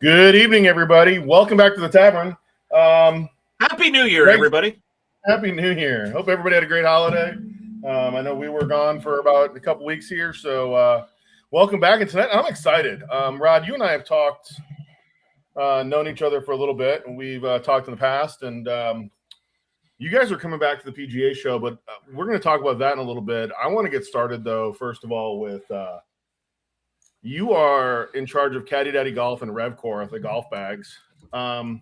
Good evening, everybody. Welcome back to the tavern. Happy New Year, everybody. Happy New Year. Hope everybody had a great holiday. I know we were gone for about a couple weeks here, so welcome back. And tonight, I'm excited. Rod, you and I have talked, known each other for a little bit, and we've talked in the past, and you guys are coming back to the PGA Show, but we're going to talk about that in a little bit. I want to get started, though, first of all, with you are in charge of Caddydaddy Golf and RevCore, the golf bags. Talk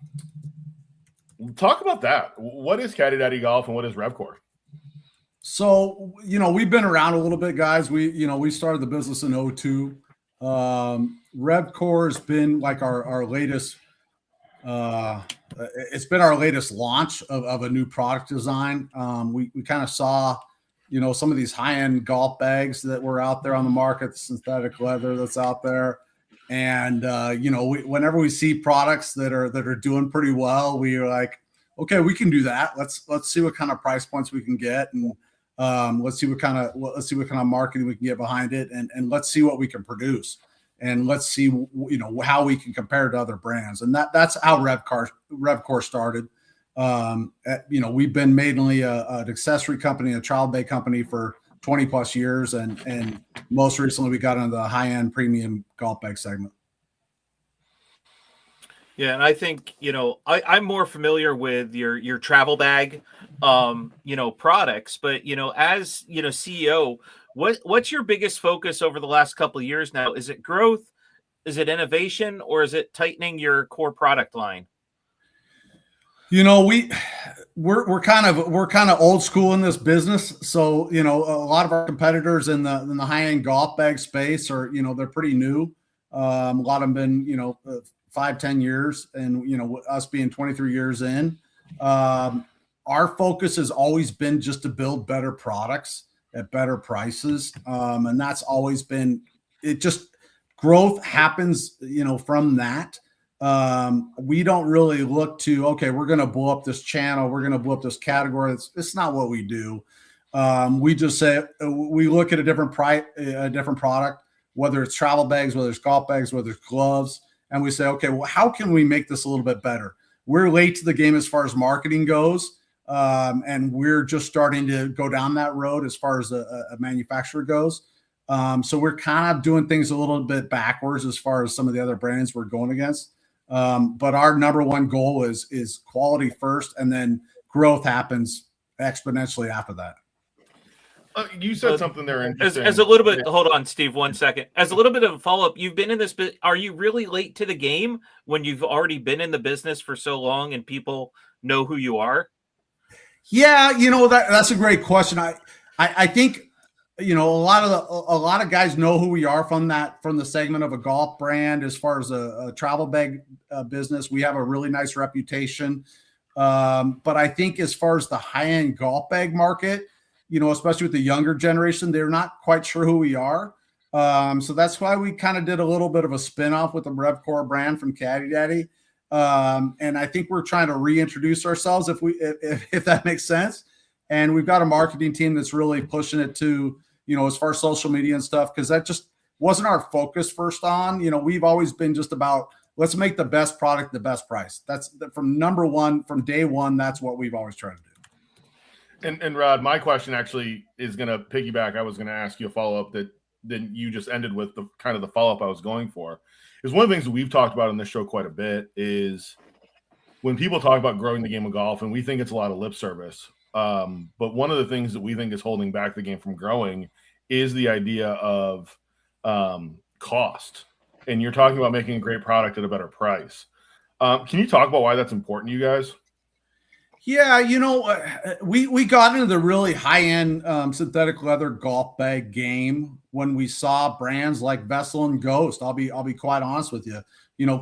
about that. What is Caddydaddy Golf and what is RevCore? So, we've been around a little bit, guys. We started the business in 2002. RevCore has been like our latest, it's been our latest launch of a new product design. We kind of saw, some of these high-end golf bags that were out there on the market, the synthetic leather that's out there. And, whenever we see products that are doing pretty well, we're like, okay, we can do that. Let's see what kind of price points we can get. And let's see what kind of marketing we can get behind it. And let's see what we can produce. And let's see, how we can compare to other brands. And that's how RevCore started. We've been mainly an accessory company, a child bag company for 20 plus years. And most recently we got into the high-end premium golf bag segment. Yeah. And I think, I'm more familiar with your travel bag, products, but, as, CEO, what's your biggest focus over the last couple of years now? Is it growth? Is it innovation, or is it tightening your core product line? We're kind of old school in this business. So, a lot of our competitors in the high-end golf bag space are, they're pretty new. A lot of them been, 5-10 years, and, us being 23 years in, our focus has always been just to build better products at better prices. And that's always been, growth happens, from that. We don't really look to, okay, we're going to blow up this channel, we're going to blow up this category. It's not what we do. We just say, we look at a different product, whether it's travel bags, whether it's golf bags, whether it's gloves. And we say, okay, well, how can we make this a little bit better? We're late to the game as far as marketing goes. And we're just starting to go down that road as far as a manufacturer goes. So we're kind of doing things a little bit backwards as far as some of the other brands we're going against. But our number one goal is quality first, and then growth happens exponentially after that. You said something there interesting. As a little bit, hold on, Steve, 1 second. As a little bit of a follow-up, you've been in this, are you really late to the game when you've already been in the business for so long and people know who you are? Yeah, that's a great question. I think, a lot of guys know who we are from the segment of a golf brand. As far as a travel bag business, we have a really nice reputation. But I think as far as the high-end golf bag market, especially with the younger generation, they're not quite sure who we are. So that's why we kind of did a little bit of a spinoff with the RevCore brand from Caddydaddy. And I think we're trying to reintroduce ourselves if that makes sense. And we've got a marketing team that's really pushing it to, as far as social media and stuff, because that just wasn't our focus first on. We've always been just about, let's make the best product, the best price. That's from day one, that's what we've always tried to do. And Rod, my question actually is going to piggyback. I was going to ask you a follow-up that you just ended with, the kind of the follow-up I was going for. Is one of the things that we've talked about on this show quite a bit is when people talk about growing the game of golf, and we think it's a lot of lip service. But one of the things that we think is holding back the game from growing is the idea of cost. And you're talking about making a great product at a better price. Can you talk about why that's important to you guys? Yeah, we got into the really high-end synthetic leather golf bag game when we saw brands like Vessel and Ghost. I'll be quite honest with you,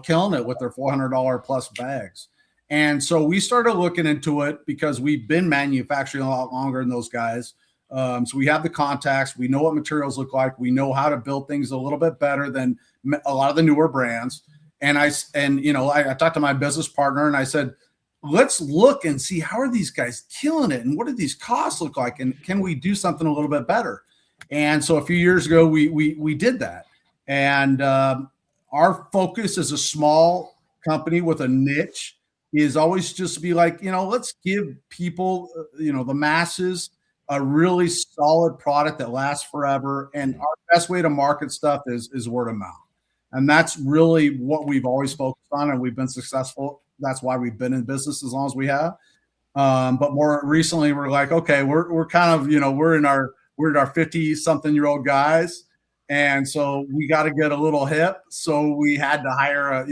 killing it with their $400 plus bags. And so we started looking into it because we've been manufacturing a lot longer than those guys. So we have the contacts. We know what materials look like. We know how to build things a little bit better than a lot of the newer brands. And I talked to my business partner and I said, let's look and see how are these guys killing it and what do these costs look like and can we do something a little bit better? And so a few years ago we did that, and our focus as a small company with a niche is always just to be like, let's give people, the masses a really solid product that lasts forever. And our best way to market stuff is word of mouth. And that's really what we've always focused on, and we've been successful. That's why we've been in business as long as we have. But more recently, we're like, okay, we're kind of, we're in our 50-something-year-old guys. And so we got to get a little hip. So we had to hire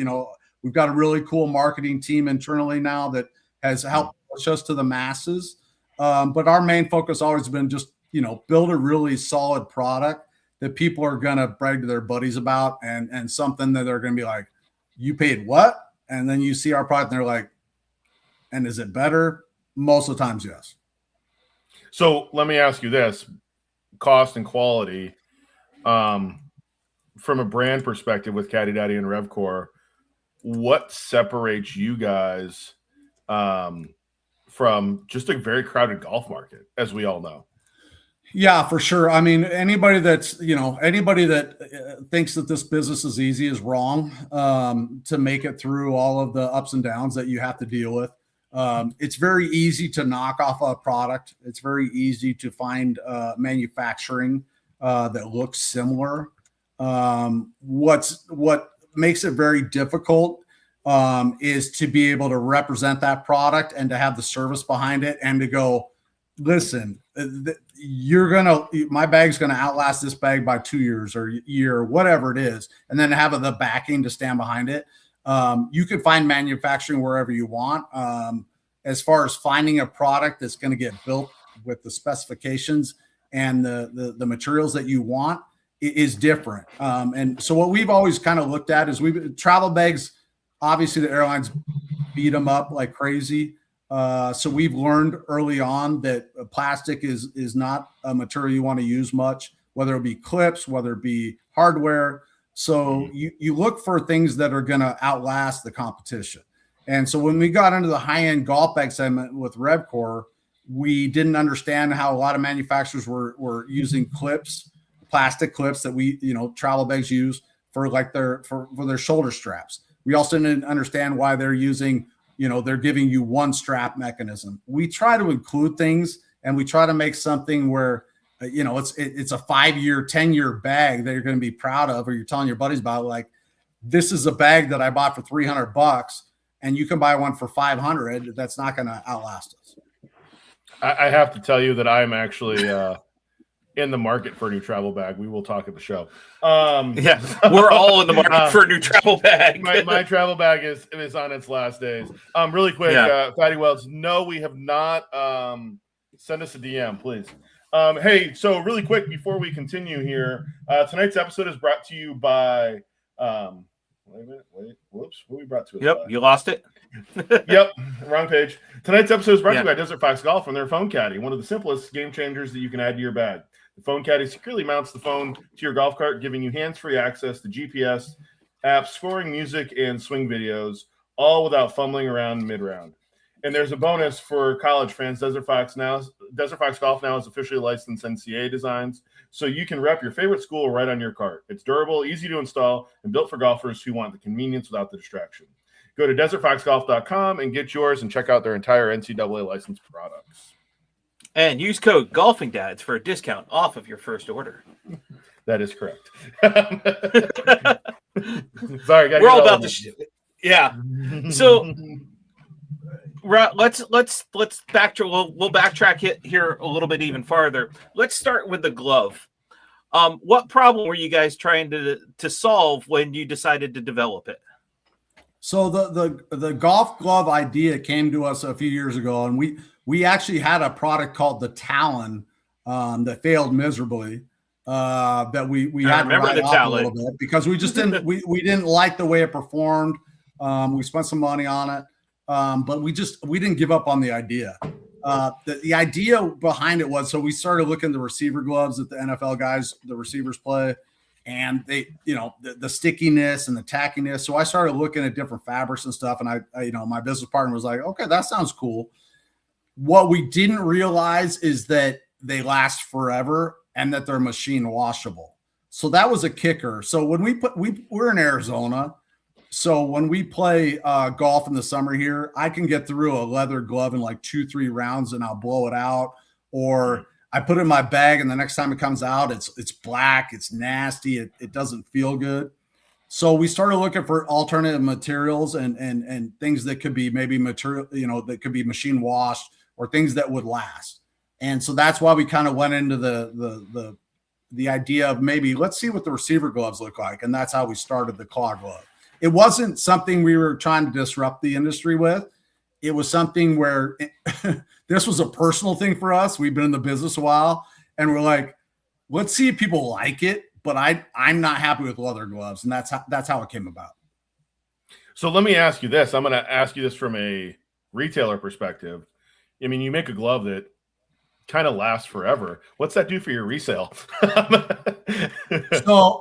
we've got a really cool marketing team internally now that has helped push us to the masses. But our main focus always been just, build a really solid product that people are going to brag to their buddies about, and something that they're going to be like, you paid what? And then you see our product and they're like, and is it better? Most of the times, yes. So let me ask you this: cost and quality, from a brand perspective with Caddydaddy and RevCore, what separates you guys from just a very crowded golf market, as we all know? Yeah, for sure. I mean, anybody that thinks that this business is easy is wrong. To make it through all of the ups and downs that you have to deal with. It's very easy to knock off a product. It's very easy to find manufacturing that looks similar. What makes it very difficult is to be able to represent that product and to have the service behind it, and to go, listen, my bag's going to outlast this bag by 2 years or a year or whatever it is, and then have the backing to stand behind it. You can find manufacturing wherever you want. As far as finding a product that's going to get built with the specifications and the materials that you want is different. And so what we've always kind of looked at is travel bags. Obviously, the airlines beat them up like crazy. So we've learned early on that plastic is not a material you want to use much, whether it be clips, whether it be hardware. So you look for things that are going to outlast the competition. And so when we got into the high-end golf bag segment with RevCore, we didn't understand how a lot of manufacturers were using clips, plastic clips that travel bags use for their shoulder straps. We also didn't understand why they're using, they're giving you one strap mechanism. We try to include things, and we try to make something where, it's a 5-year, 10-year bag that you're going to be proud of, or you're telling your buddies about, like, this is a bag that I bought for $300 and you can buy one for $500. That's not going to outlast us. I have to tell you that I'm actually in the market for a new travel bag. We will talk at the show. Yeah, we're all in the market for a new travel bag. my travel bag is on its last days. Really quick, Fatty Wells. No, we have not. Send us a DM, please. Hey, so really quick before we continue here, tonight's episode is brought to you by. Wait a minute. Whoops. What we brought to us? Yep, you lost it. Yep, wrong page. Tonight's episode is brought to you by Desert Fox Golf and their Phone Caddy, one of the simplest game changers that you can add to your bag. The Phone Caddy securely mounts the phone to your golf cart, giving you hands-free access to GPS, apps, scoring, music, and swing videos, all without fumbling around mid-round. And there's a bonus for college fans. Desert Fox Golf now is officially licensed NCAA designs, so you can rep your favorite school right on your cart. It's durable, easy to install, and built for golfers who want the convenience without the distraction. Go to desertfoxgolf.com and get yours, and check out their entire NCAA licensed products. And use code GolfingDads for a discount off of your first order. That is correct. Sorry, we're all about this. Yeah. So let's backtrack. We'll backtrack it here a little bit even farther. Let's start with the glove. What problem were you guys trying to solve when you decided to develop it? So the golf glove idea came to us a few years ago, and we actually had a product called the Talon that failed miserably. That we had to write off a little bit because we just didn't we didn't like the way it performed. We spent some money on it, but we didn't give up on the idea. The idea behind it was, so we started looking at the receiver gloves that the NFL guys, the receivers play, and they, the stickiness and the tackiness. So I started looking at different fabrics and stuff, and I my business partner was like, okay, that sounds cool. What we didn't realize is that they last forever and that they're machine washable. So that was a kicker. So when we're in Arizona. So when we play golf in the summer here, I can get through a leather glove in like 2-3 rounds and I'll blow it out. Or I put it in my bag and the next time it comes out, it's black, it's nasty, it doesn't feel good. So we started looking for alternative materials and things that could be maybe material, that could be machine washed or things that would last. And so that's why we kind of went into the idea of maybe let's see what the receiver gloves look like. And that's how we started the claw glove. It wasn't something we were trying to disrupt the industry with. It was something where this was a personal thing for us. We've been in the business a while and we're like, let's see if people like it, but I'm not happy with leather gloves. And that's how it came about. So let me ask you this. I'm going to ask you this from a retailer perspective. I mean, you make a glove that kind of lasts forever. What's that do for your resale? So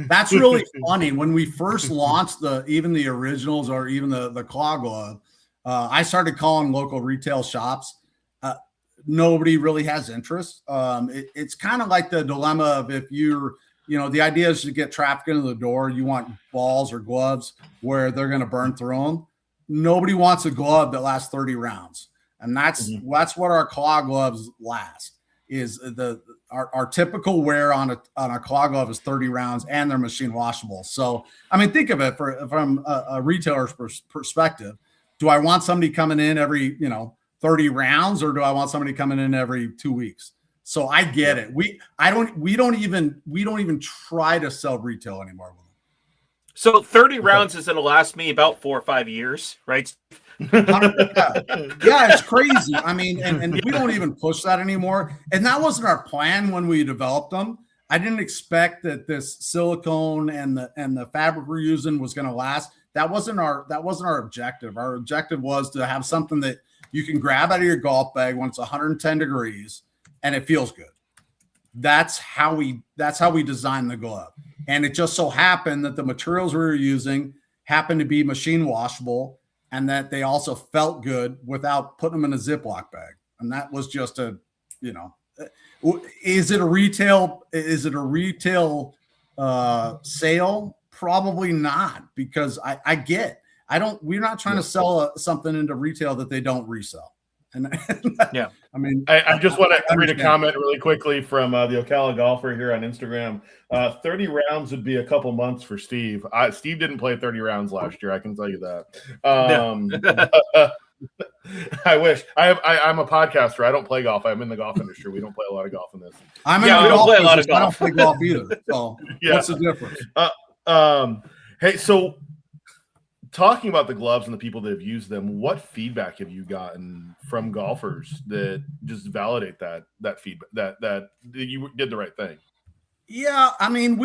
that's really funny. When we first launched even the originals or even the claw glove, I started calling local retail shops. Nobody really has interest. It's kind of like the dilemma of if the idea is to get traffic into the door, you want balls or gloves where they're going to burn through them. Nobody wants a glove that lasts 30 rounds. And that's what our claw gloves last. Is our typical wear on a claw glove is 30 rounds and they're machine washable. So I mean, think of it from a retailer's perspective. Do I want somebody coming in every 30 rounds, or do I want somebody coming in every 2 weeks? So I get it. We don't even try to sell retail anymore with them. So 30 rounds is going to last me about 4 or 5 years, right? Yeah, it's crazy. I mean, and we don't even push that anymore. And that wasn't our plan when we developed them. I didn't expect that this silicone and the fabric we're using was going to last. That wasn't our objective. Our objective was to have something that you can grab out of your golf bag when it's 110 degrees and it feels good. That's how we designed the glove. And it just so happened that the materials we were using happened to be machine washable and that they also felt good without putting them in a Ziploc bag. And that was just is it a retail sale? Probably not, because we're not trying to sell something into retail that they don't resell. And yeah, I mean, I just want to read a comment really quickly from the Ocala golfer here on Instagram. 30 rounds would be a couple months for Steve. Steve didn't play 30 rounds last year. I can tell you that. I wish. I'm a podcaster. I don't play golf. I'm in the golf industry. We don't play a lot of golf in this. We don't play a lot of golf. I don't play golf either. So what's the difference? Hey, so talking about the gloves and the people that have used them, what feedback have you gotten from golfers that just validate that feedback that you did the right thing? Yeah, I mean,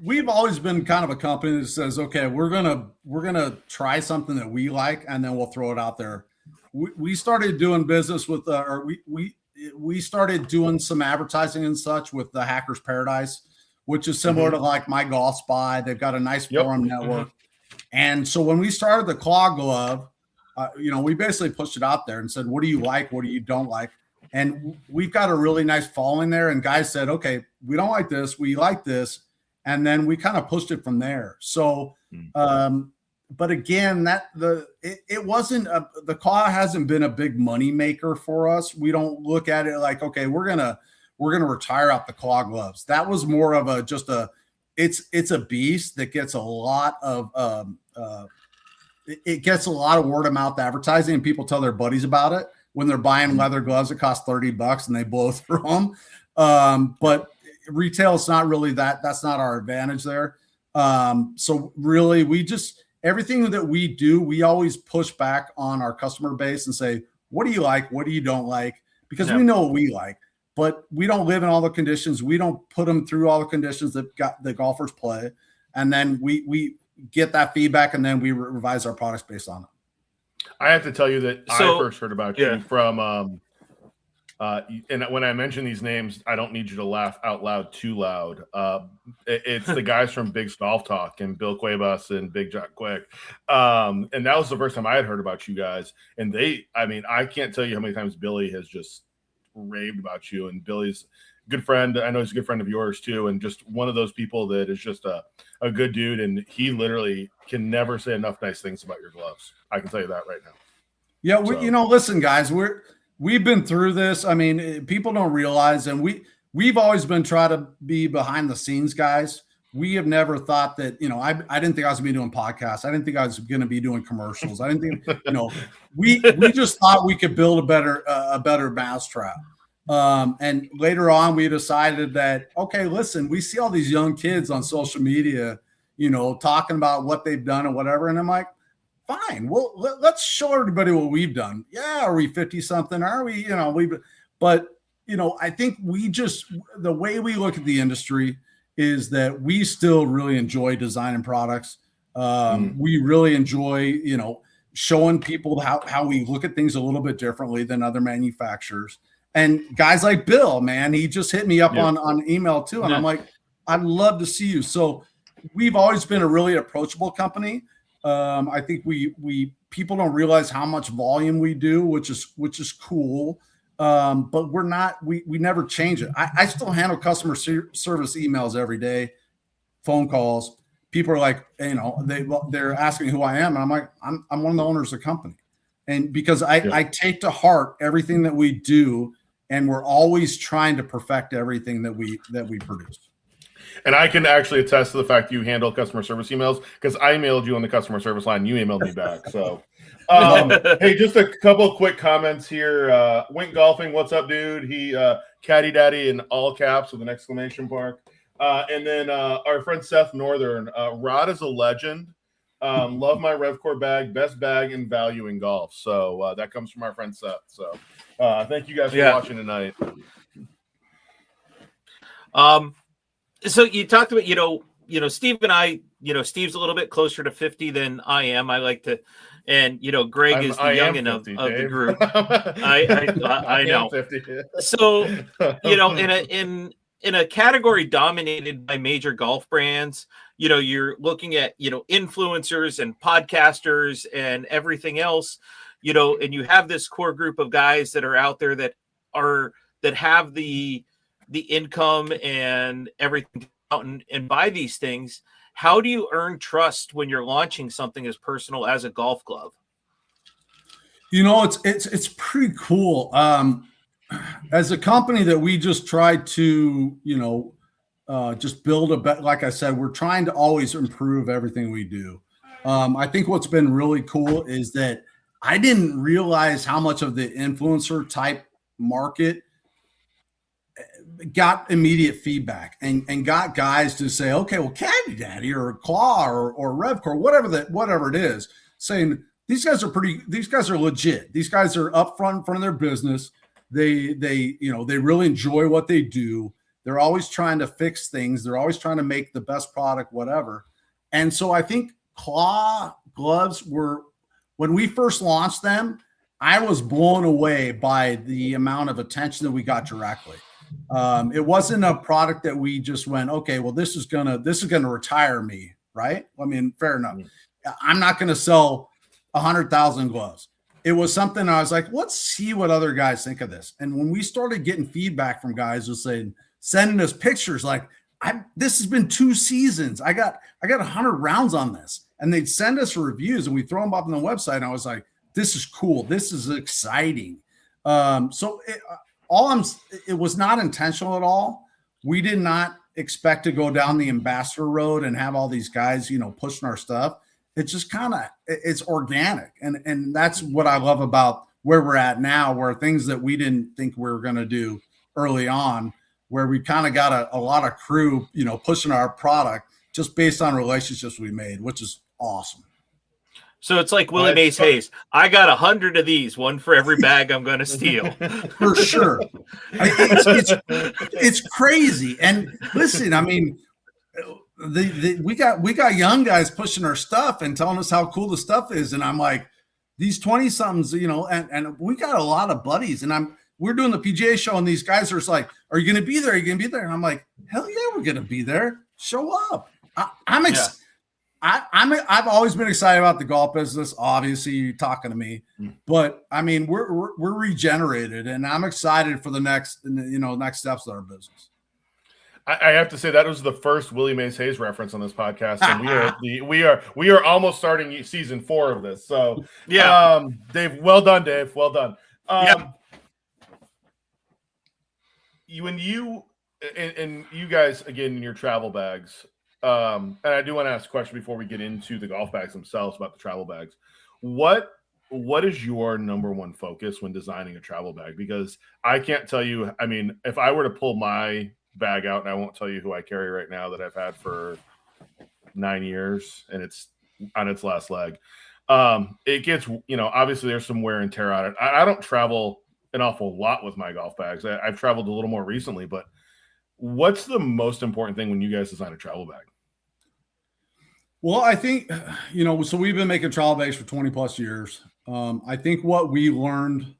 we've always been kind of a company that says, okay, we're gonna try something that we like, and then we'll throw it out there. We started doing business with, we started doing some advertising and such with the Hackers Paradise, which is similar to like My Golf Spy. They've got a nice forum network. And so when we started the claw glove, we basically pushed it out there and said, what do you like? What do you don't like? And we've got a really nice following there. And guys said, okay, we don't like this. We like this. And then we kind of pushed it from there. So, but again, it wasn't the claw hasn't been a big money maker for us. We don't look at it like, okay, we're going to retire out the claw gloves. That was more of it's a beast that gets a lot of it gets a lot of word of mouth advertising, and people tell their buddies about it when they're buying leather gloves that cost $30 and they blow through them. But retail is not really that's not our advantage there. So really everything that we do, we always push back on our customer base and say, what do you like? What do you don't like? Because we know what we like. But we don't live in all the conditions. We don't put them through all the conditions that the golfers play. And then we get that feedback, and then we revise our products based on it. I have to tell you that I first heard about you from and when I mention these names, I don't need you to laugh out loud too loud. It's the guys from Big's Golf Talk and Bill Cuevas and Big Jack Quick. And that was the first time I had heard about you guys. And I can't tell you how many times Billy has just raved about you. And Billy's a good friend. I know he's a good friend of yours too, and just one of those people that is just a good dude. And he literally can never say enough nice things about your gloves. I can tell you that right now. Yeah, listen, guys, we've been through this. I mean, people don't realize, and we've always been trying to be behind the scenes guys. We have never thought that, I didn't think I was going to be doing podcasts. I didn't think I was going to be doing commercials. I didn't think, we just thought we could build a better mousetrap. And later on, we decided that, okay, listen, we see all these young kids on social media, talking about what they've done and whatever. And I'm like, fine, well, let's show everybody what we've done. Yeah, are we 50 something? Are we, but I think the way we look at the industry is that we still really enjoy designing products. We really enjoy, showing people how we look at things a little bit differently than other manufacturers. And guys like Bill, man, he just hit me up on email too. And I'm like, I'd love to see you. So we've always been a really approachable company. I think people don't realize how much volume we do, which is cool. But we never change it. I still handle customer service emails every day, phone calls. People are like, they're asking who I am. And I'm like, I'm one of the owners of the company. And because I take to heart everything that we do, and we're always trying to perfect everything that we produce. And I can actually attest to the fact you handle customer service emails, because I emailed you on the customer service line. You emailed me back. So, hey, just a couple of quick comments here. Wink Golfing, what's up, dude? He Caddydaddy in all caps with an exclamation mark. And then our friend Seth Northern, Rod is a legend. Love my RevCore bag, best bag and value in golf. So that comes from our friend Seth. So thank you guys for watching tonight. So you talked about, Steve and I, Steve's a little bit closer to 50 than I am. I like to, and, Greg is the youngin' of the group. I know. 50. So, in a category dominated by major golf brands, you're looking at, influencers and podcasters and everything else, and you have this core group of guys that are out there that have the income and everything out and buy these things. How do you earn trust when you're launching something as personal as a golf glove? It's pretty cool. As a company that we just try to, just build like I said, we're trying to always improve everything we do. I think what's been really cool is that I didn't realize how much of the influencer type market got immediate feedback and got guys to say, okay, well, Caddydaddy or Claw or RevCore, whatever it is, saying these guys are legit. These guys are upfront in front of their business. They really enjoy what they do. They're always trying to fix things. They're always trying to make the best product, whatever. And so I think Claw gloves when we first launched them, I was blown away by the amount of attention that we got directly. It wasn't a product that we just went, okay, well, this is gonna retire me, right? I mean, fair enough. I'm not gonna sell 100,000 gloves. It was something I was like, let's see what other guys think of this. And when we started getting feedback from guys who saying, sending us pictures like, this has been 2 seasons. I got 100 rounds on this, and they'd send us reviews, and we throw them up on the website. And I was like, this is cool. This is exciting. It was not intentional at all. We did not expect to go down the ambassador road and have all these guys, pushing our stuff. It's just it's organic. And that's what I love about where we're at now, where things that we didn't think we were going to do early on, where we kind of got a lot of crew, pushing our product just based on relationships we made, which is awesome. So it's like Willie Mays Hayes. I got 100 of these, one for every bag I'm going to steal. For sure. It's crazy. And listen, I mean, we got young guys pushing our stuff and telling us how cool the stuff is. And I'm like, these 20 somethings, and we got a lot of buddies, and we're doing the PGA show, and these guys are just like, are you going to be there? Are you going to be there? And I'm like, hell yeah, we're going to be there. Show up. I've always been excited about the golf business. Obviously, you're talking to me, but I mean, we're regenerated, and I'm excited for the next steps of our business. I have to say that was the first Willie Mays Hayes reference on this podcast, and we are almost starting season 4 of this. So yeah, Dave, well done, Dave, well done. You guys again in your travel bags. And I do want to ask a question before we get into the golf bags themselves about the travel bags. What is your number one focus when designing a travel bag? Because I can't tell you, I mean, if I were to pull my bag out, and I won't tell you who I carry right now that I've had for 9 years and it's on its last leg. It gets, obviously there's some wear and tear on it. I don't travel an awful lot with my golf bags. I've traveled a little more recently, but what's the most important thing when you guys design a travel bag? Well, I think, so we've been making travel bags for 20 plus years. I think what we learned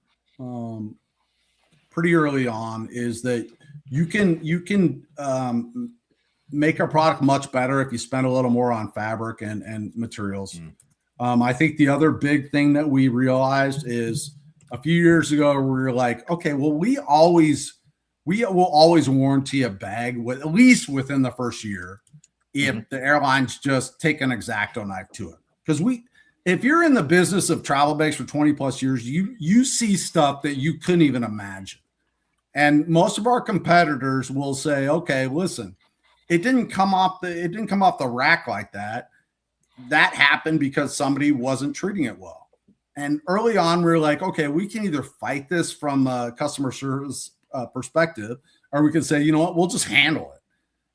pretty early on is that you can make a product much better if you spend a little more on fabric and materials. I think the other big thing that we realized is a few years ago, we were like, okay, well, we will always warranty a bag at least within the first year if the airlines just take an X-Acto knife to it. Because if you're in the business of travel bags for 20 plus years, you see stuff that you couldn't even imagine. And most of our competitors will say, okay, listen, it didn't come off the rack like that. That happened because somebody wasn't treating it well. And early on, we were like, okay, we can either fight this from a customer service perspective, or we can say, you know what, we'll just handle it.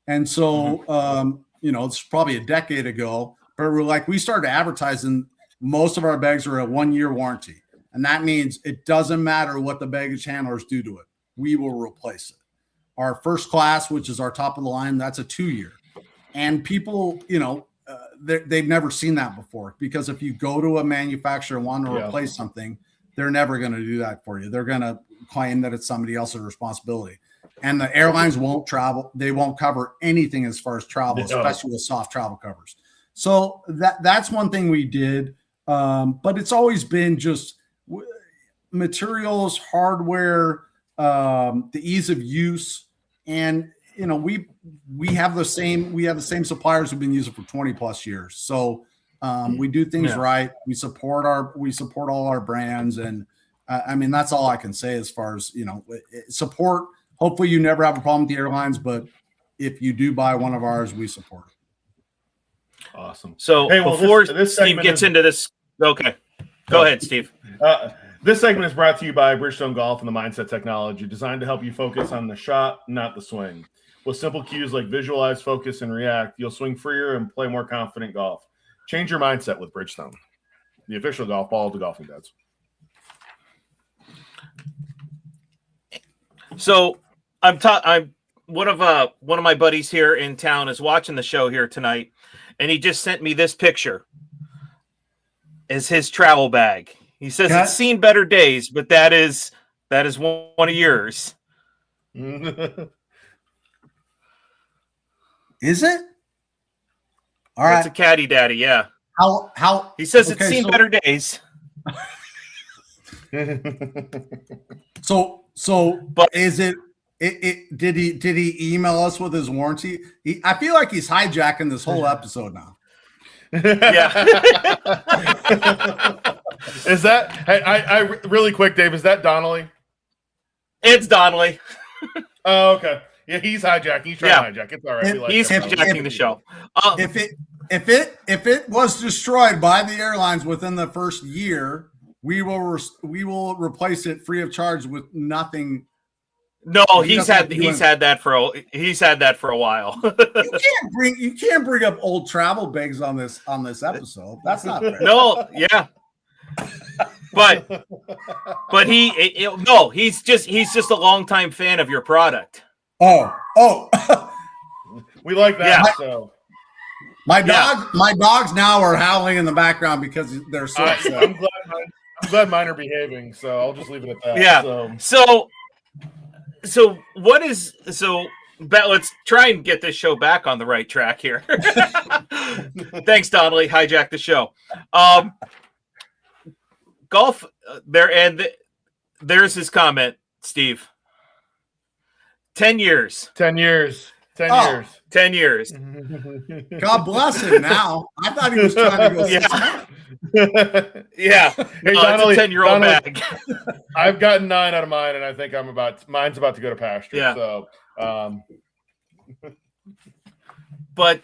And so, it's probably a decade ago, but we started advertising most of our bags are a 1-year warranty. And that means it doesn't matter what the baggage handlers do to it. We will replace it. Our first class, which is our top of the line, that's a 2-year. And people, they've never seen that before, because if you go to a manufacturer and want to replace something, they're never going to do that for you. They're going to claim that it's somebody else's responsibility. And the airlines won't cover anything as far as travel, especially with soft travel covers. So that's one thing we did. But it's always been just materials, hardware, the ease of use. And, we have the same suppliers who've been using it for 20 plus years. So we do things right. We support all our brands. And that's all I can say as far as, support. Hopefully you never have a problem with the airlines, but if you do buy one of ours, we support it. Awesome. So before Steve gets into this, okay, go ahead, Steve. This segment is brought to you by Bridgestone Golf and the Mindset Technology, designed to help you focus on the shot, not the swing. With simple cues like visualize, focus, and react, you'll swing freer and play more confident golf. Change your mindset with Bridgestone, the official golf ball of the Golfing Dads. So I'm one of my buddies here in town is watching the show here tonight, and he just sent me this picture as his travel bag. He says it's seen better days, but that is one of yours. Is it? All That's right. a Caddydaddy, yeah. How he says it's seen better days. But is it did he email us with his warranty? I feel like he's hijacking this whole episode now. Yeah. Is that I really quick, Dave, is that Donnelly? It's Donnelly. Oh, okay. Yeah, he's hijacking. He's trying to hijack. It's all right. He's hijacking the show. If it was destroyed by the airlines within the first year, we will replace it free of charge with nothing. No, he's had that for a while. You can't bring up old travel bags on this episode. That's not fair. No, yeah. But he's just a longtime fan of your product. Oh. We like that. Yeah. So my dogs now are howling in the background because they're so upset. I'm glad mine are behaving, so I'll just leave it at that. Yeah. So let's try and get this show back on the right track here. Thanks, Donnelly. Hijack the show. Golf there, and there's his comment, Steve. 10 years. 10 years. 10 Oh. years. 10 years. God bless him now. I thought he was trying to go. Yeah. Hey, It's a 10-year-old Donnelly, bag. I've gotten 9 out of mine, and I think mine's about to go to pasture. Yeah. So, But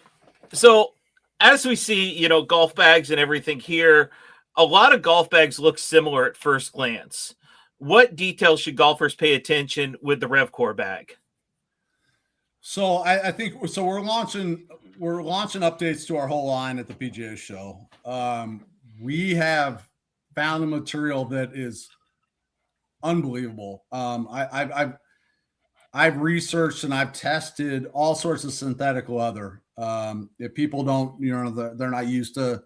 so as we see, golf bags and everything here, a lot of golf bags look similar at first glance. What details should golfers pay attention with the RevCore bag? So I think so. We're launching updates to our whole line at the PGA Show. We have found a material that is unbelievable. I've researched and I've tested all sorts of synthetic leather. If people don't, they're not used to,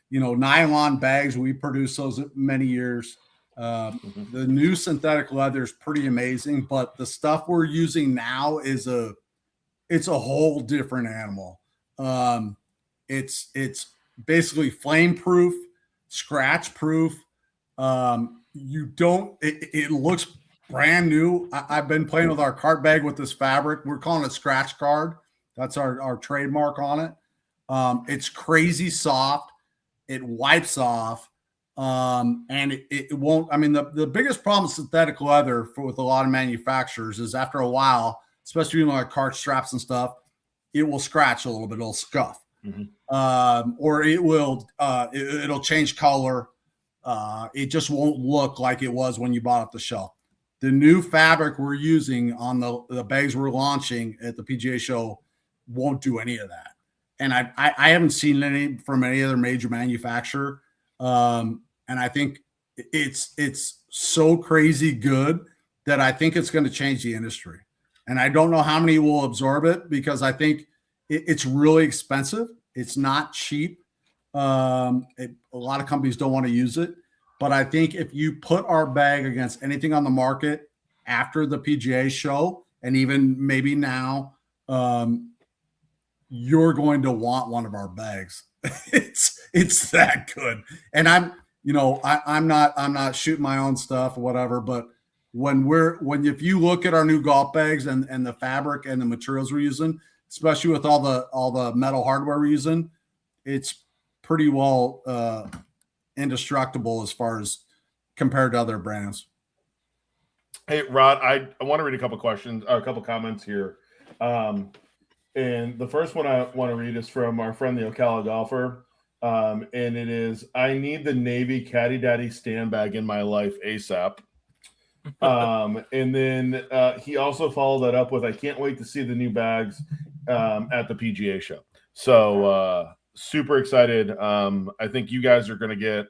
nylon bags. We produce those many years. The new synthetic leather is pretty amazing, but the stuff we're using now it's a whole different animal. It's basically flame proof, scratch proof. It looks brand new. I've been playing with our cart bag with this fabric. We're calling it Scratch Card. That's our trademark on it. It's crazy soft. It wipes off. And it won't. I mean, the biggest problem with synthetic leather with a lot of manufacturers is after a while, especially like cart straps and stuff, it will scratch a little bit. It'll scuff, or it will. It'll change color. It just won't look like it was when you bought it off the shelf. The new fabric we're using on the bags we're launching at the PGA Show won't do any of that. And I haven't seen any from any other major manufacturer. And I think it's so crazy good that I think it's going to change the industry. And I don't know how many will absorb it because I think it's really expensive. It's not cheap. A lot of companies don't want to use it. But I think if you put our bag against anything on the market after the PGA Show, and even maybe now, you're going to want one of our bags. It's that good. And I'm not shooting my own stuff or whatever, but if you look at our new golf bags and the fabric and the materials we're using, especially with all the metal hardware we're using, it's pretty well indestructible as far as compared to other brands. hey, Rod, I want to read a couple questions, or a couple comments here. And the first one I want to read is from our friend, the Ocala golfer. And it is, I need the Navy Caddydaddy stand bag in my life ASAP. And then he also followed that up with, I can't wait to see the new bags at the PGA Show. So super excited. I think you guys are going to get,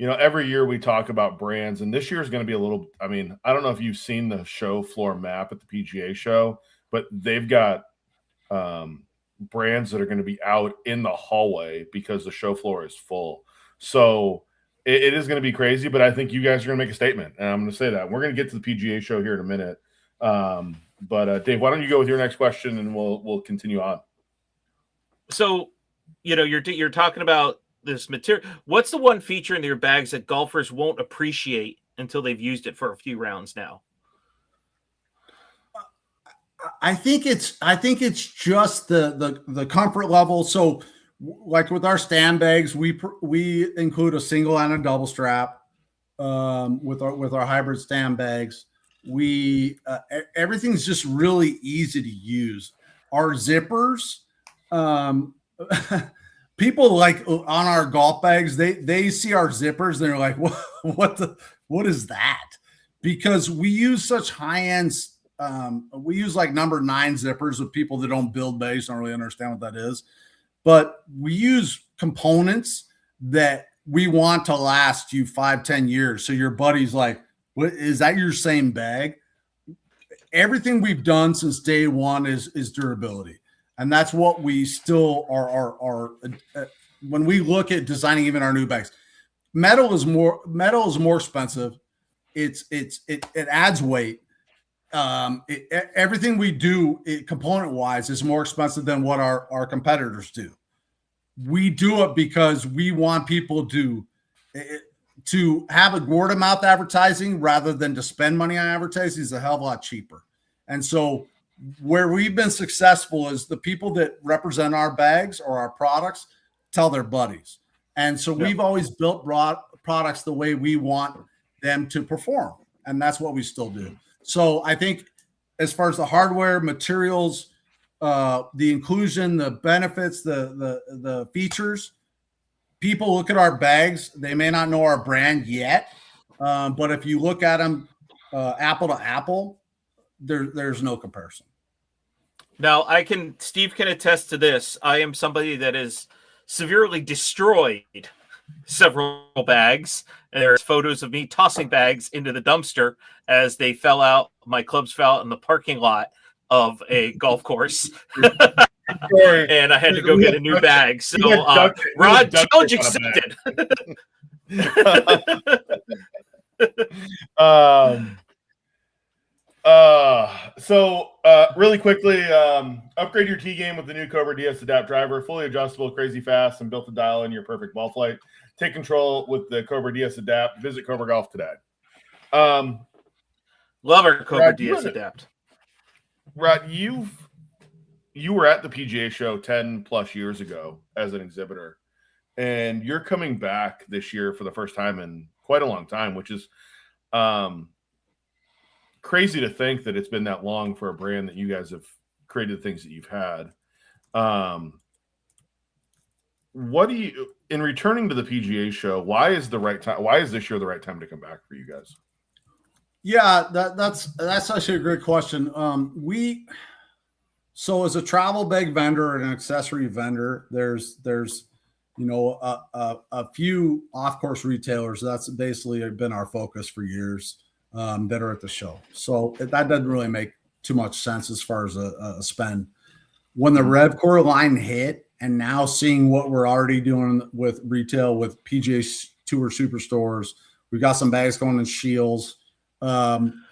every year we talk about brands, and this year is going to be a little, I don't know if you've seen the show floor map at the PGA Show, but they've got brands that are going to be out in the hallway because the show floor is full. So it is going to be crazy, but I think you guys are going to make a statement, and I'm going to say that. We're going to get to the PGA Show here in a minute. But Dave, why don't you go with your next question, and we'll continue on. So, you're talking about this material. What's the one feature in your bags that golfers won't appreciate until they've used it for a few rounds now? I think it's just the comfort level. So, like with our stand bags, we include a single and a double strap with our hybrid stand bags. Everything's just really easy to use. Our zippers, people like on our golf bags, they see our zippers and they're like, what is that? Because we use such high end. We use like number 9 zippers with people that don't build bags, don't really understand what that is. But we use components that we want to last you 5-10 years. So your buddy's like, what is that, your same bag? Everything we've done since day one is durability. And that's what we still are when we look at designing even our new bags. Metal is more expensive. It adds weight. everything we do component wise is more expensive than what our competitors do. We do it because we want people to have a word of mouth advertising rather than to spend money on advertising is a hell of a lot cheaper. And so where we've been successful is the people that represent our bags or our products tell their buddies. And so we've always built products the way we want them to perform. And that's what we still do. So I think as far as the hardware, materials, the inclusion, the benefits, the features, people look at our bags. They may not know our brand yet. But if you look at them apple to apple, there's no comparison. Now, Steve can attest to this. I am somebody that is severely destroyed several bags. And there's photos of me tossing bags into the dumpster as they fell out. My clubs fell out in the parking lot of a golf course. And I had to go get a new bag. So, Rod, challenge accepted. Really quickly, upgrade your tee game with the new Cobra DS Adapt driver, fully adjustable, crazy fast, and built to dial in your perfect ball flight. Take control with the Cobra DS Adapt. Visit Cobra Golf today. Love our Cobra DS Adapt. Rod, you were at the PGA Show 10 plus years ago as an exhibitor, and you're coming back this year for the first time in quite a long time, which is crazy to think that it's been that long for a brand that you guys have created the things that you've had. What do you, in returning to the PGA Show, why is this year the right time to come back for you guys? Yeah, that's actually a great question. So as a travel bag vendor and an accessory vendor, there's a few off-course retailers. That's basically been our focus for years, that are at the show. So that doesn't really make too much sense as far as a spend. When the RevCore line hit, and now seeing what we're already doing with retail with PGA Tour Superstores, we've got some bags going in Shields. That's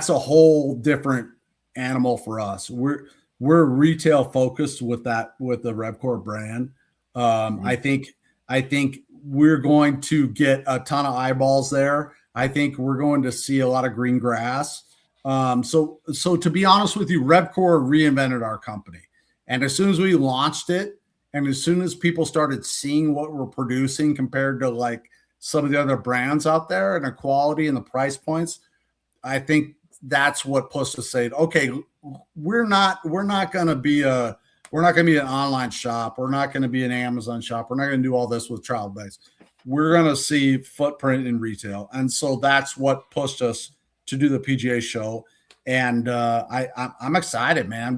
a whole different animal for us. We're retail focused with the RevCore brand. I think we're going to get a ton of eyeballs there. I think we're going to see a lot of green grass. So to be honest with you, RevCore reinvented our company. And as soon as we launched it, and as soon as people started seeing what we're producing compared to like some of the other brands out there and the quality and the price points, I think that's what pushed us to say, okay, we're not going to be an online shop. We're not going to be an Amazon shop. We're not going to do all this with travel bags. We're going to see footprint in retail. And so that's what pushed us to do the PGA Show. And I'm excited, man.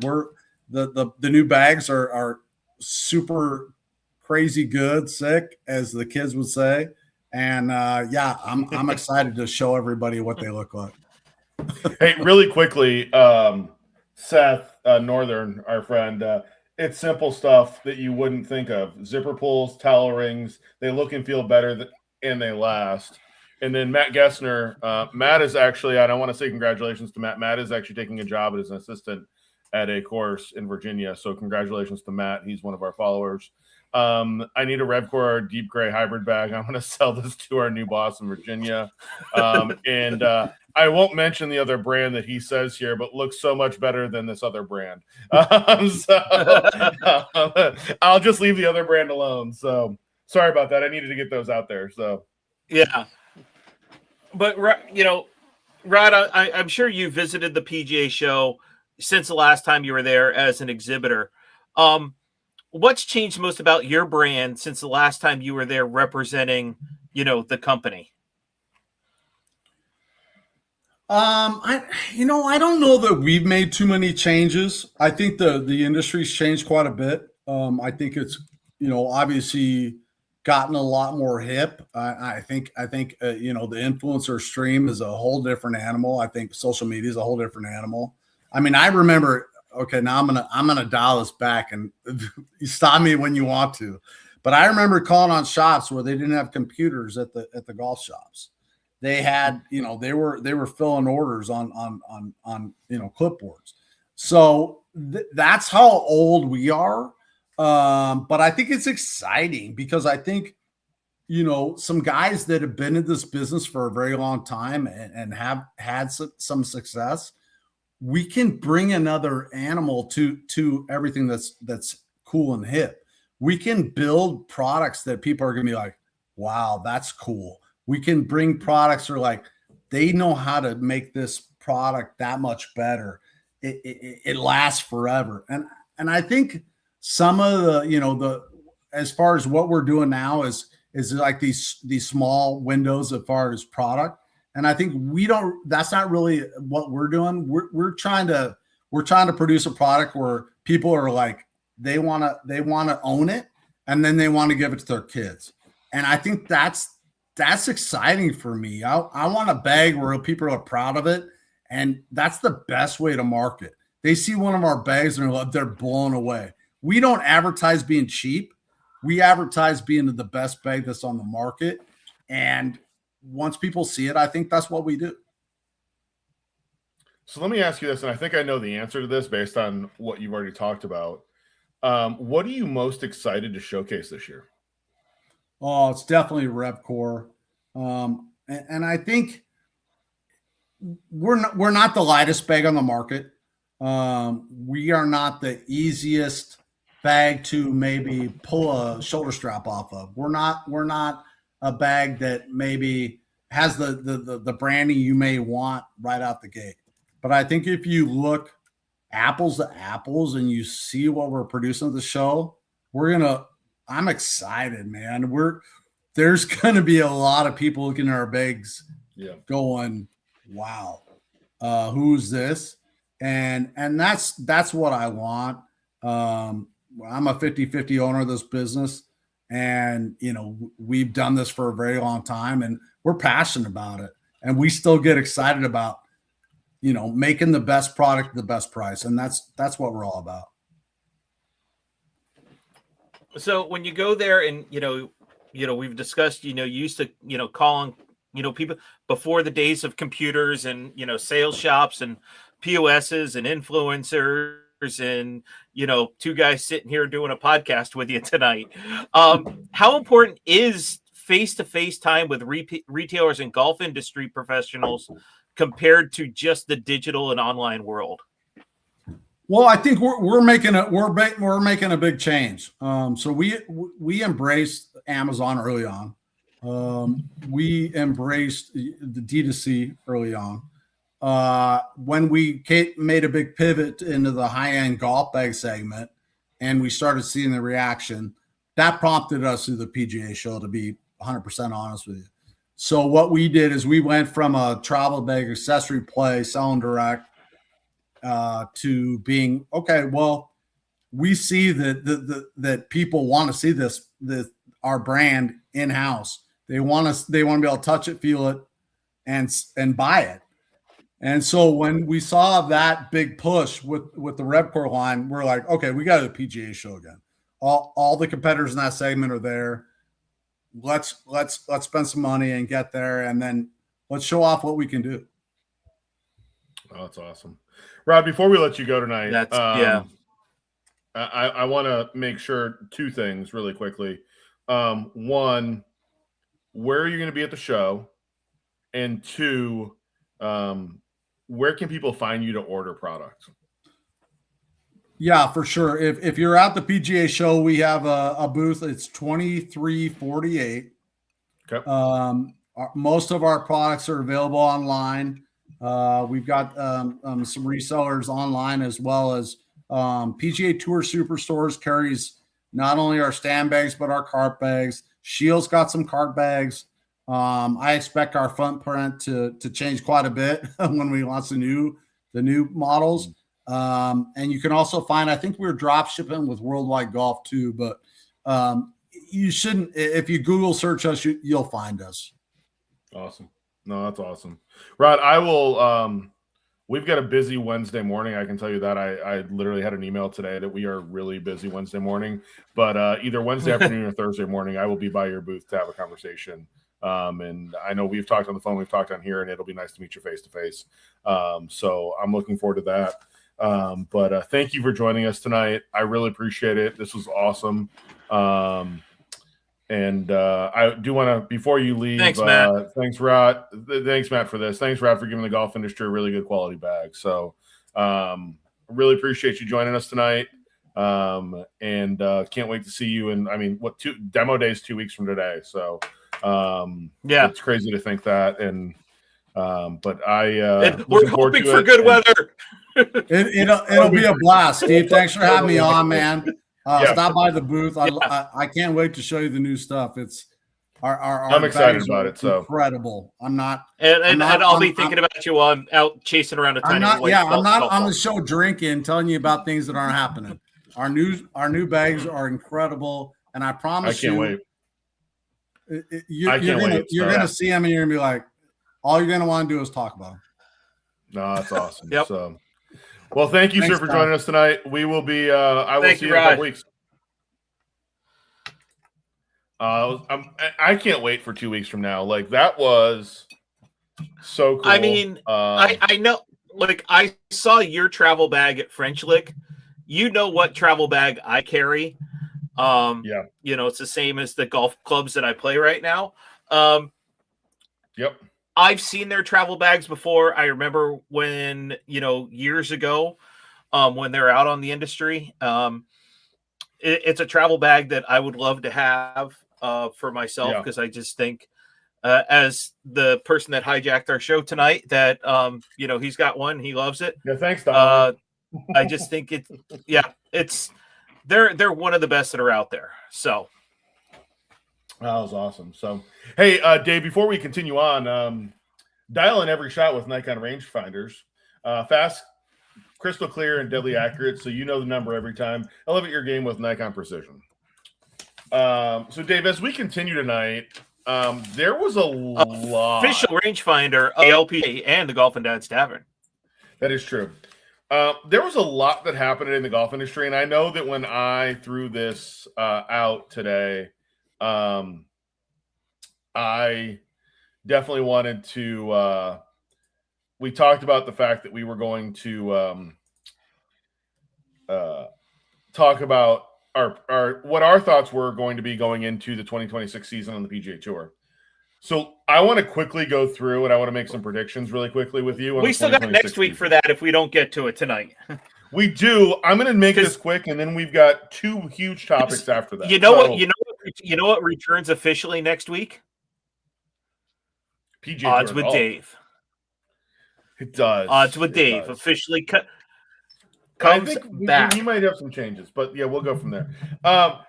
The new bags are super crazy good, sick, as the kids would say. And I'm excited to show everybody what they look like. Hey, really quickly, Seth Northern, our friend, it's simple stuff that you wouldn't think of. Zipper pulls, towel rings, they look and feel better and they last. And then Matt Gessner, Matt is actually, I don't want to say congratulations to Matt. Matt is actually taking a job as an assistant at a course in Virginia. So congratulations to Matt. He's one of our followers. I need a RevCore deep gray hybrid bag. I'm going to sell this to our new boss in Virginia. And I won't mention the other brand that he says here, but looks so much better than this other brand. I'll just leave the other brand alone. So sorry about that. I needed to get those out there. So yeah. But, Rod, I'm sure you visited the PGA Show since the last time you were there as an exhibitor. What's changed most about your brand since the last time you were there representing, the company? I don't know that we've made too many changes. I think the industry's changed quite a bit. I think it's, obviously gotten a lot more hip. I think the influencer stream is a whole different animal. I think social media is a whole different animal. I mean, I remember, okay, now I'm gonna dial this back, and you stop me when you want to. But I remember calling on shops where they didn't have computers at the golf shops. they had, they were filling orders on clipboards. So that's how old we are. But I think it's exciting because I think, some guys that have been in this business for a very long time and have had some success, we can bring another animal to everything that's cool and hip. We can build products that people are going to be like, wow, that's cool. We can bring products that are like, they know how to make this product that much better. It lasts forever. And I think some of the, as far as what we're doing now is like these small windows as far as product. And I think that's not really what we're doing. We're trying to produce a product where people are like, they want to own it, and then they want to give it to their kids. And I think that's exciting for me. I want a bag where people are proud of it. And that's the best way to market. They see one of our bags and they're blown away. We don't advertise being cheap. We advertise being the best bag that's on the market. And once people see it, I think that's what we do. So let me ask you this, and I think I know the answer to this based on what you've already talked about. What are you most excited to showcase this year? Oh, it's definitely RevCore. And I think we're not the lightest bag on the market. We are not the easiest bag to maybe pull a shoulder strap off of. We're not a bag that maybe has the branding you may want right out the gate. But I think if you look apples to apples and you see what we're producing at the show, I'm excited, man. There's gonna be a lot of people looking at our bags, going, wow, who's this? And that's what I want. I'm a 50-50 owner of this business, and we've done this for a very long time, and we're passionate about it, and we still get excited about making the best product at the best price, and that's what we're all about. So when you go there, and we've discussed, you used to calling people before the days of computers and sales shops and POSs and influencers and two guys sitting here doing a podcast with you tonight. How important is face-to-face time with retailers and golf industry professionals compared to just the digital and online world? Well, I think we're making a big change. So we embraced Amazon early on. We embraced the D2C early on. When we made a big pivot into the high-end golf bag segment, and we started seeing the reaction, that prompted us to the PGA Show, to be 100% honest with you. So what we did is we went from a travel bag accessory play selling direct to being, okay, well, we see that people want to see our brand in-house. They want to be able to touch it, feel it, and buy it. And so when we saw that big push with the RevCore line, we're like, okay, we got to do the PGA Show again. All the competitors in that segment are there. Let's spend some money and get there, and then let's show off what we can do. Oh, that's awesome. Rod, before we let you go tonight, I want to make sure two things really quickly. One, where are you going to be at the show? And two, where can people find you to order products? Yeah, for sure. If you're at the PGA Show, we have a booth. It's 2348. Okay. Most of our products are available online. We've got some resellers online, as well as PGA Tour Superstores carries not only our stand bags but our cart bags. Shield's got some cart bags. I expect our footprint to change quite a bit when we launch the new models. And you can also find, I think we're drop shipping with Worldwide Golf too, but you shouldn't, if you Google search us, you'll find us. Awesome. No, that's awesome. Rod, I will, we've got a busy Wednesday morning. I can tell you that. I literally had an email today that we are really busy Wednesday morning, but either Wednesday afternoon or Thursday morning, I will be by your booth to have a conversation And I know we've talked on the phone, we've talked on here, and it'll be nice to meet you face to face. So I'm looking forward to that. But thank you for joining us tonight. I really appreciate it. This was awesome. And I do want to, before you leave, thanks, Matt. Thanks, Rod. Thanks, Matt, for this. Thanks, Rod, for giving the golf industry a really good quality bag. So really appreciate you joining us tonight. And can't wait to see you. And I mean, demo day is 2 weeks from today. So it's crazy to think that. And but we're hoping for good weather. It'll be a blast, Steve. Thanks for having me on, man. Stop by the booth. I can't wait to show you the new stuff. It's I'm excited about it. So incredible. And I'll be thinking about you while I'm out chasing around a tiny. I'm not on the show drinking, telling you about things that aren't happening. Our new bags are incredible, and I promise I can't wait. You're gonna see them, and you're gonna be like, all you're gonna want to do is talk about them. No, that's awesome. Yep. So, well, thank you, sir, for joining us tonight. We will be. I will see you in a couple weeks. I can't wait for 2 weeks from now. Like, that was so cool. I mean, I know. Like, I saw your travel bag at French Lick. You know what travel bag I carry. You know, it's the same as the golf clubs that I play right now. Yep. I've seen their travel bags before. I remember when, years ago, when they're out on the industry. It's a travel bag that I would love to have for myself, because I just think, as the person that hijacked our show tonight, that he's got one, he loves it. Yeah, thanks, Don. I just think they're one of the best that are out there. So that was awesome. So, hey, Dave, before we continue on, dial in every shot with Nikon rangefinders. Fast, crystal clear, and deadly accurate, so you know the number every time. Elevate your game with Nikon Precision. So, Dave, as we continue tonight, there was a lot. Official rangefinder of the LPA and the Golf and Dad's Tavern. That is true. There was a lot that happened in the golf industry, and I know that when I threw this out today, I definitely wanted to we talked about the fact that we were going to talk about our what our thoughts were going to be going into the 2026 season on the PGA Tour. So I want to quickly go through, and I want to make some predictions really quickly with you. We still got next week for that if we don't get to it tonight. We do. I'm going to make this quick, and then we've got two huge topics after that. You know what returns officially next week? PGA Odds Tour with golf. Dave. It does. Odds with Dave officially comes back. We might have some changes, but yeah, we'll go from there.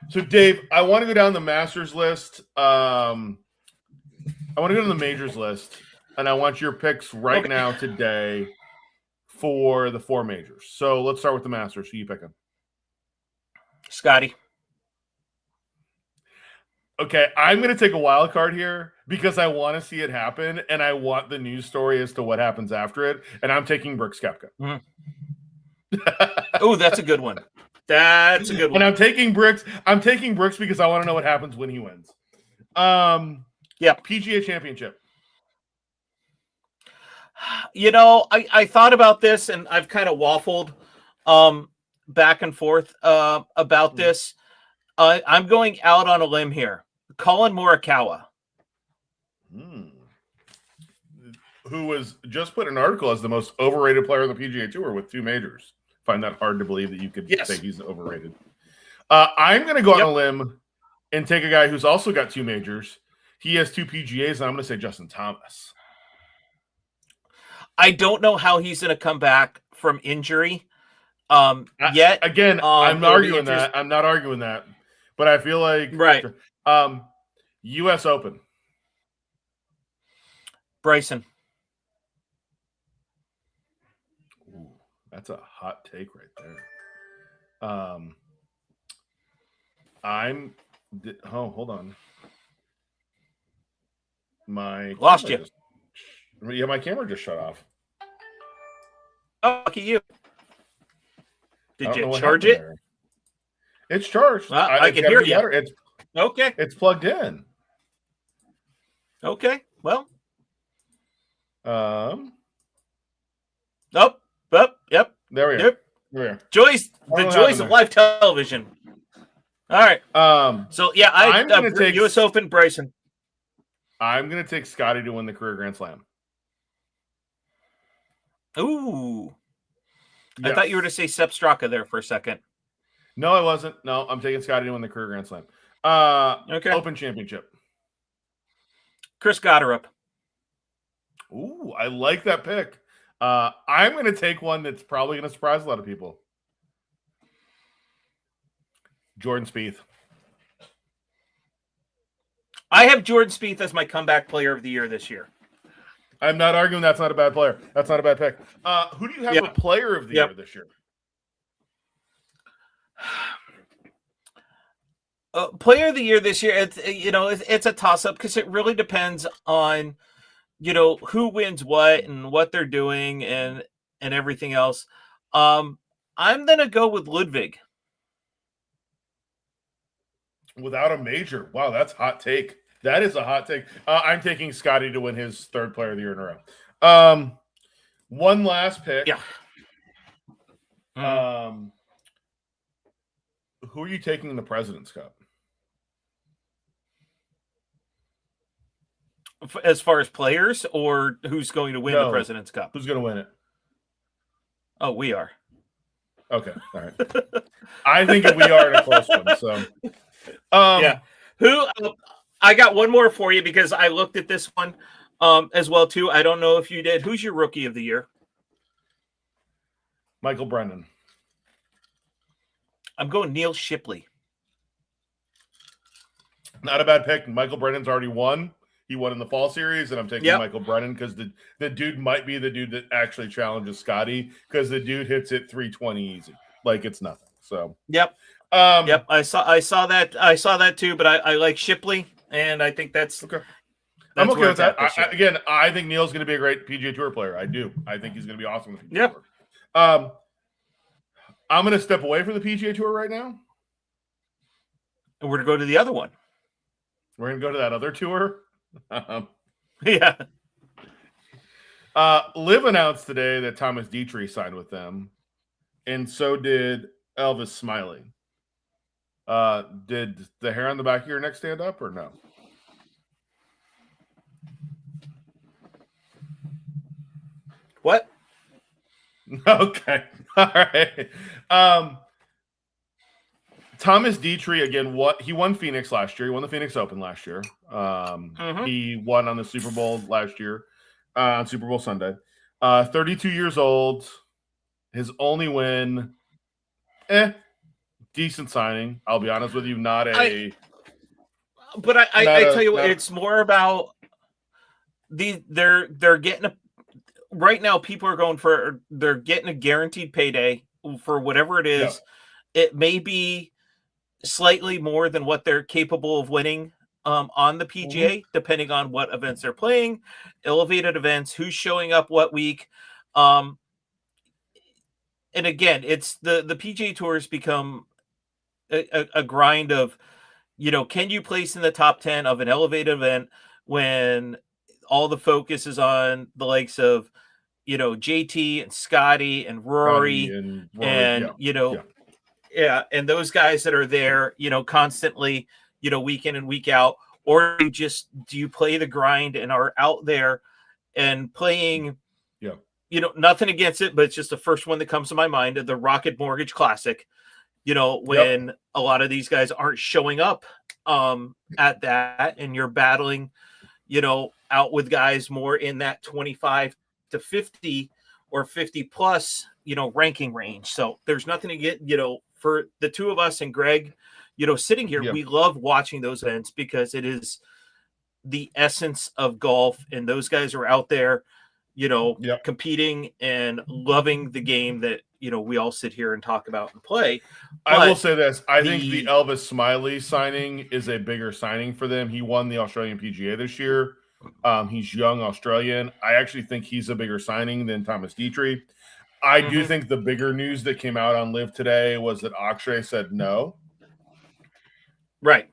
So Dave, I want to go down the Masters list. I want to go to the majors list, and I want your picks right now today for the four majors. So let's start with the Masters. Who you picking? Scotty. Okay, I'm going to take a wild card here because I want to see it happen, and I want the news story as to what happens after it, and I'm taking Brooks Koepka. Oh, that's a good one. That's a good one. And I'm taking Brooks because I want to know what happens when he wins. PGA Championship. I thought about this, and I've kind of waffled back and forth about this. I'm going out on a limb here. Colin Morikawa. Who was just put in an article as the most overrated player on the PGA Tour with two majors. Find that hard to believe that you could say he's overrated. I'm going to go on a limb and take a guy who's also got two majors. He has two PGAs, and I'm going to say Justin Thomas. I don't know how he's going to come back from injury yet. Again, I'm not arguing that. I'm not arguing that. But I feel like U.S. Open. Bryson. Ooh, that's a hot take right there. Hold on. Lost you. My camera just shut off. Oh, lucky you. Did you charge it? There. It's charged. Well, I can hear you. It's plugged in. Okay. Well. Yep. Yep. There we are. Yep. There we are. The joys of live television. All right. So yeah, I'm gonna take U.S. Open, Bryson. I'm gonna take Scotty to win the career Grand Slam. Ooh. Yes. I thought you were to say Sepp Straka there for a second. No, I wasn't. No, I'm taking Scotty to win the career Grand Slam. Okay. Open Championship. Chris Gotterup. Ooh, I like that pick. I'm going to take one that's probably going to surprise a lot of people. Jordan Spieth. I have Jordan Spieth as my comeback player of the year this year. I'm not arguing that's not a bad player. That's not a bad pick. Who do you have for player of the year this year? Player of the year this year, it's a toss-up because it really depends on, who wins what and what they're doing and everything else. I'm going to go with Ludwig. Without a major. Wow, that's a hot take. That is a hot take. I'm taking Scotty to win his third player of the year in a row. One last pick. Yeah. Who are you taking in the President's Cup? As far as players, or who's going to win the President's Cup? Who's going to win it? Oh, we are. Okay, all right. I think we are in a close one. So, yeah. Who? I got one more for you because I looked at this one as well too. I don't know if you did. Who's your rookie of the year? Michael Brennan. I'm going Neil Shipley. Not a bad pick. Michael Brennan's already won. He won in the fall series, and I'm taking Michael Brennan because the dude might be the dude that actually challenges Scotty because the dude hits it 320 easy, like it's nothing. So yep. I saw that too, but I like Shipley, and I think that's okay. I'm okay with that. I think Neil's going to be a great PGA Tour player. I do. I think he's going to be awesome with the PGA Tour. I'm going to step away from the PGA Tour right now, and we're going to go to the other one. We're going to go to that other tour. Yeah. Liv announced today that Thomas Dietrich signed with them, and so did Elvis Smiley. Did the hair on the back of your neck stand up or no? What? Okay. All right. Thomas Dietrich, again, he won Phoenix last year. He won the Phoenix Open last year. He won on the Super Bowl last year, on Super Bowl Sunday. 32 years old. His only win, decent signing. I'll be honest with you, I tell you what, it's more about they're getting right now. People are going they're getting a guaranteed payday for whatever it is. Yeah. It may be slightly more than what they're capable of winning on the PGA, depending on what events they're playing, elevated events, who's showing up what week. And again, it's the PGA Tour has become a grind of, can you place in the top 10 of an elevated event when all the focus is on the likes of, JT and Scotty and Rory and and those guys that are there, constantly, week in and week out, or do you play the grind and are out there and playing, nothing against it, but it's just the first one that comes to my mind, the Rocket Mortgage Classic, when a lot of these guys aren't showing up at that, and you're battling, out with guys more in that 25 to 50 or 50 plus, ranking range. So there's nothing to get, for the two of us and Greg, sitting here, we love watching those events because it is the essence of golf, and those guys are out there, competing and loving the game that, we all sit here and talk about and play. But I will say this. I think the Elvis Smiley signing is a bigger signing for them. He won the Australian PGA this year. He's young Australian. I actually think he's a bigger signing than Thomas Dietrich. I do think the bigger news that came out on Live today was that Akshay said no. Right.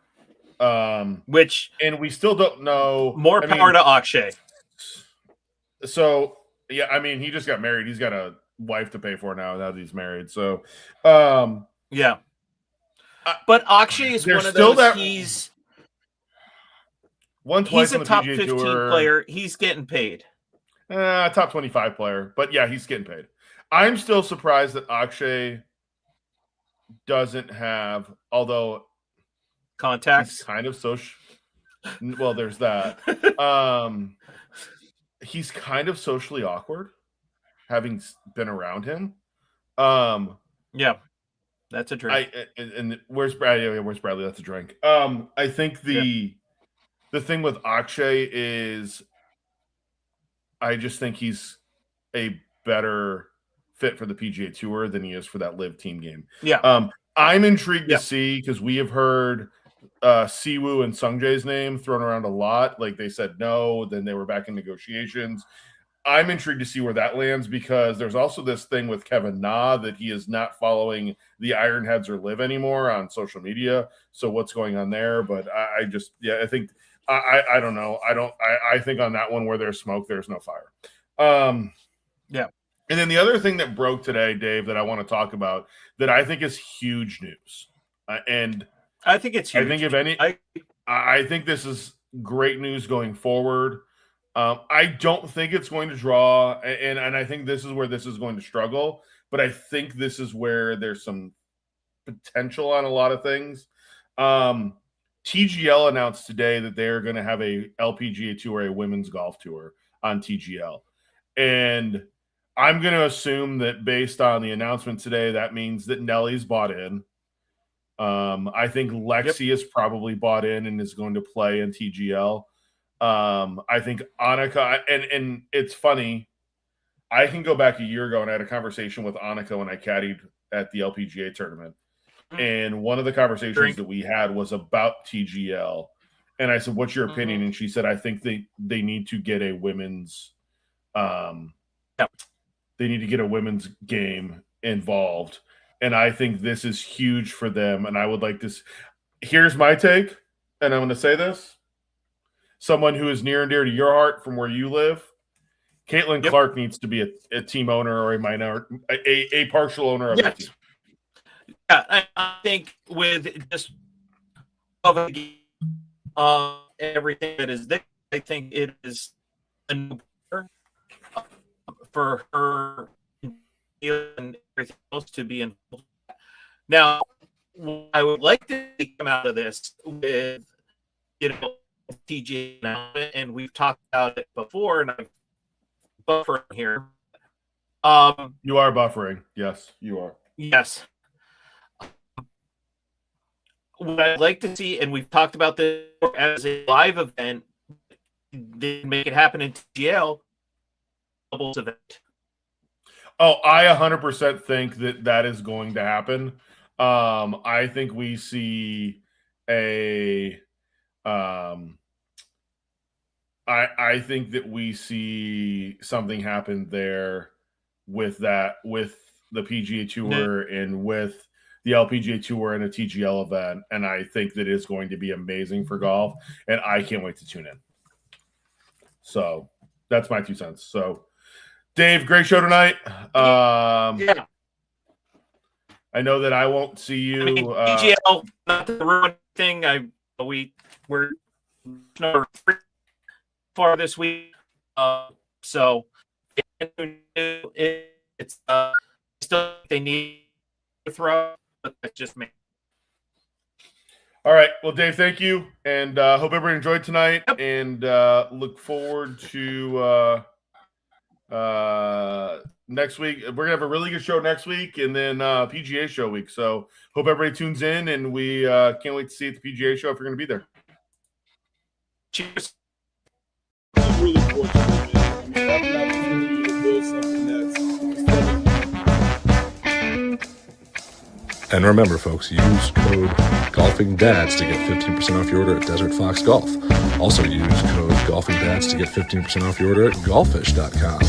Which, and we still don't know. More power to Akshay. So yeah, I mean, he just got married. He's got a wife to pay for now that he's married. So yeah. But Akshay is one of those. He's a top 15 player. He's getting paid. Top 25 player, but yeah, he's getting paid. I'm still surprised that Akshay doesn't have, although contacts, he's kind of social. Well, there's that. He's kind of socially awkward, having been around him. Yeah, that's a drink. And where's Bradley? Where's Bradley? That's a drink. I think the thing with Akshay is, I just think he's a better fit for the PGA Tour than he is for that live team game. Yeah. I'm intrigued to see, because we have heard Siwoo and Sungjae's name thrown around a lot. Like, they said no, then they were back in negotiations. I'm intrigued to see where that lands, because there's also this thing with Kevin Na that he is not following the Ironheads or Live anymore on social media. So what's going on there? But I think I don't know. I think on that one, where there's smoke, there's no fire. Yeah. And then the other thing that broke today, Dave, that I want to talk about, that I think is huge news, and I think it's huge. I think if any, I think this is great news going forward. I don't think it's going to draw, and I think this is where this is going to struggle. But I think this is where there's some potential on a lot of things. TGL announced today that they're going to have a LPGA Tour, a women's golf tour on TGL, and I'm going to assume that based on the announcement today, that means that Nellie's bought in. I think Lexi is probably bought in and is going to play in TGL. I think Annika, and it's funny, I can go back a year ago and I had a conversation with Annika when I caddied at the LPGA tournament. And one of the conversations that we had was about TGL. And I said, what's your opinion? And she said, I think they need to get a women's they need to get a women's game involved. And I think this is huge for them. And I would like this. Here's my take, and I'm going to say this. Someone who is near and dear to your heart from where you live, Caitlin Clark needs to be a team owner or a partial owner of the team. Yeah, I think with just everything that is there, I think it is a new for her and everything else to be involved. Now, I would like to come out of this with, TJ, and we've talked about it before, and I'm buffering here. You are buffering. Yes, you are. Yes. What I'd like to see, and we've talked about this as a live event, they make it happen in TGL doubles event. Oh, I 100% think that is going to happen. I think we see a I think that we see something happen there with the PGA Tour and with the LPGA Tour and a TGL event, and I think that is going to be amazing for golf, and I can't wait to tune in. So that's my 2 cents. So, Dave, great show tonight. Yeah. I know that I won't see you. TGL, not the ruin thing. We're number 3 for this week. So it's still they need to throw, but that's just me. All right. Well, Dave, thank you, and hope everybody enjoyed tonight. Yep. And look forward to next week. We're gonna have a really good show next week, and then PGA Show week. So hope everybody tunes in, and we can't wait to see you at the PGA Show if you're gonna be there. Cheers. I'm really fortunate, man. I mean, having the opportunity to build something that's. And remember, folks, use code GolfingDads to get 15% off your order at Desert Fox Golf. Also use code GolfingDads to get 15% off your order at golfish.com.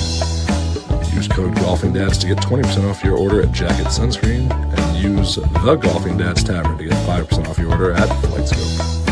Use code GolfingDads to get 20% off your order at Jacket Sunscreen. And use the Golfing Dads Tavern to get 5% off your order at FlightScope.